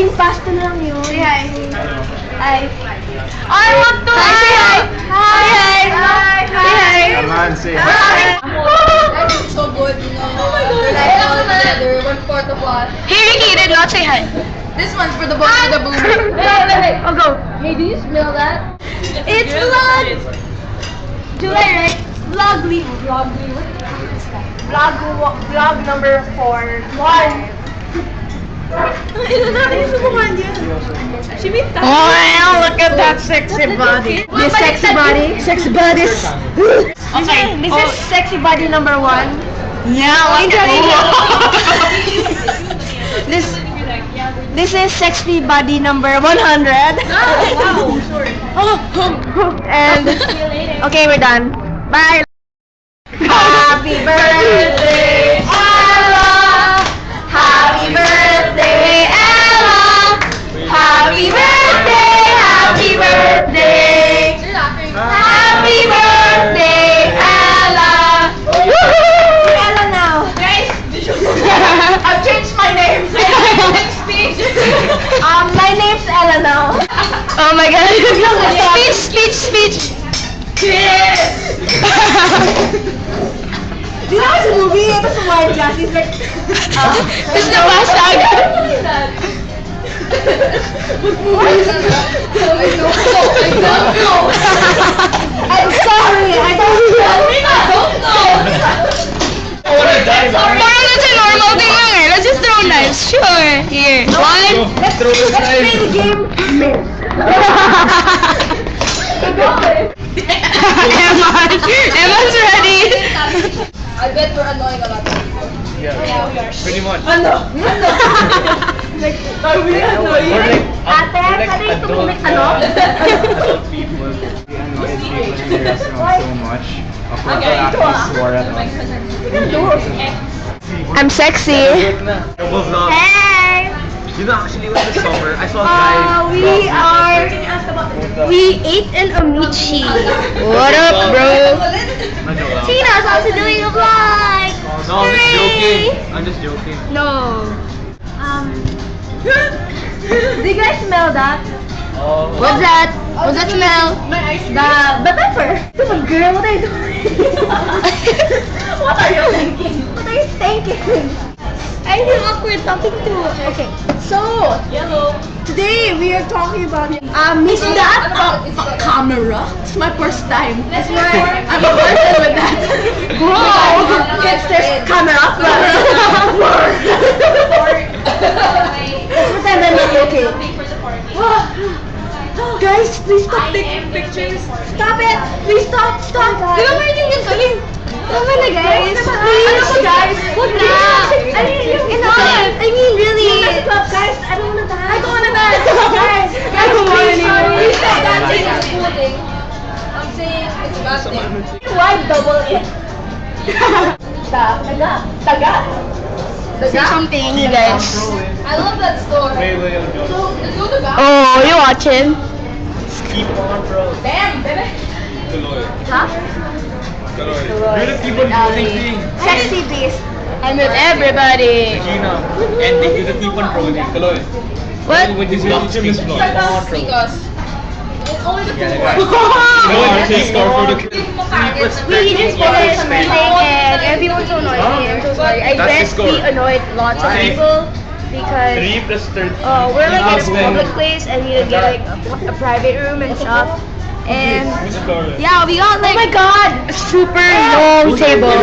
boarding pass ko na lang yun. Say hi. Hi. I want to say hi. Hi. Hi. Hi. Come on, say hi. That is so good, you know. Oh my God. We're like all together, 1/4 of us. Hey Ricky, did not say hi. This one's for the boss of the boom. Wait. I'll go. Hey, do you smell that? It's vlog. July, right? Vlogly. What is that? Vlog number 4. 1. Oh, look at that sexy body. This sexy body. Sexy bodies. Okay. This is sexy body number 1. Yeah, look at This is sexy body number 100. Wow, sorry. And okay, we're done. Bye. Happy birthday, Ella. Happy birthday, Ella. Happy birthday. Happy birthday. You're laughing. Happy birthday, Ella. Woohoo! Ella now. Guys, I've changed my name. next speech. My name's Ella now. Oh my God. Speech. Do you know it's a movie? It was a white glass. He's like, it's the hashtag. I'm sorry. I don't know. Parang it's a normal thing lang eh. Let's just throw knives. Sure. Here. One. Let's play the game. Emma's ready. I bet we're annoying a lot of people. Yeah, pretty much. Like, are we annoying? Ate, pwede yung tumumik Adult people. We annoy people in the restaurant so much. Ako actually swore at us. I'm sexy. Double vlog. Hey! You know, actually, it was the summer. I saw a guy. We ate an amici. What up, bro? Tina, so I'm doing a vlog. No, I'm just joking. I'm just joking. No. Do you guys smell that? Oh. What's that? What's that smell? The pepper. Come on, girl. What are you doing? What are you thinking? What are you thinking? I feel awkward talking to. Okay, so today we are talking about is that a camera? It's my first time. That's why I'm a person with that. Bro, it's this camera. Let's pretend I'm not okay. Guys, please stop taking pictures. Stop it! Please stop! Di ba may yung galing? Tama na guys! Please! Guys! Huwag na! I mean really! Guys, I don't wanna dance! I don't wanna dance! Guys! I don't wanna anymore! Please stop dancing is cooling. I'm saying it's bad thing. Why double it? Taga! Say something, you guys. I love that store. Wait. So, let's go to Gap. Oh, you watching? Keep on, bro. Damn, baby. Kaloy. Huh? Kaloy. You're the people rolling thing. Sexy beast. I'm with everybody. Gina. And they do the keep on rolling. Kaloy. What? With this teacher, Miss Floyd. Because it's only the two Yeah, words. No one can score for the We just finished something and everyone's so annoyed. I'm so sorry. I That's the bet score. we annoyed lots of Right. people because 3 plus 30. we're like in a 3,000. public place and we get like a private room and stuff. And Score. yeah, we got like, oh my god, a super long table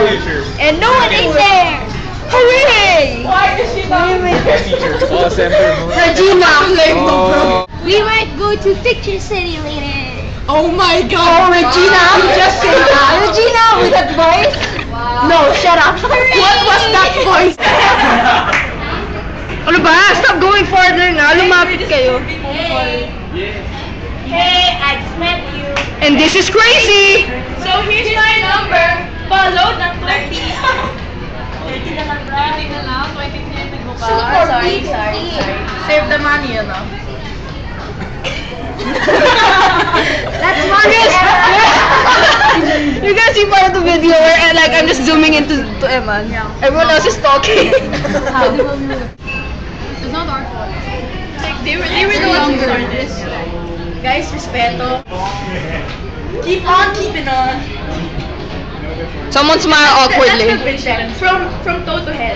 and no one ate there. Hooray! Why is she not? Teacher. Oh, center. Regina. Oh. We might go to Picture City later. Oh my god. Oh, Regina, just say that. Regina with that voice. Wow. No, shut up. What was that voice? Ano ba? Stop going further na. Lumapit kayo. Hey, I just met you. And this is crazy. So here's my number. Follow ng 30. 30 na lang, 30 na lang. 20 minutes ago pa. Sorry. Save the money, you know. That's Marius. You guys see part of the video where like I'm just zooming into Eman. Everyone else is talking. was not our fault. Like, they were the ones who started this. Guys, respeto. Keep on keeping on. Someone smile awkwardly. From toe to head.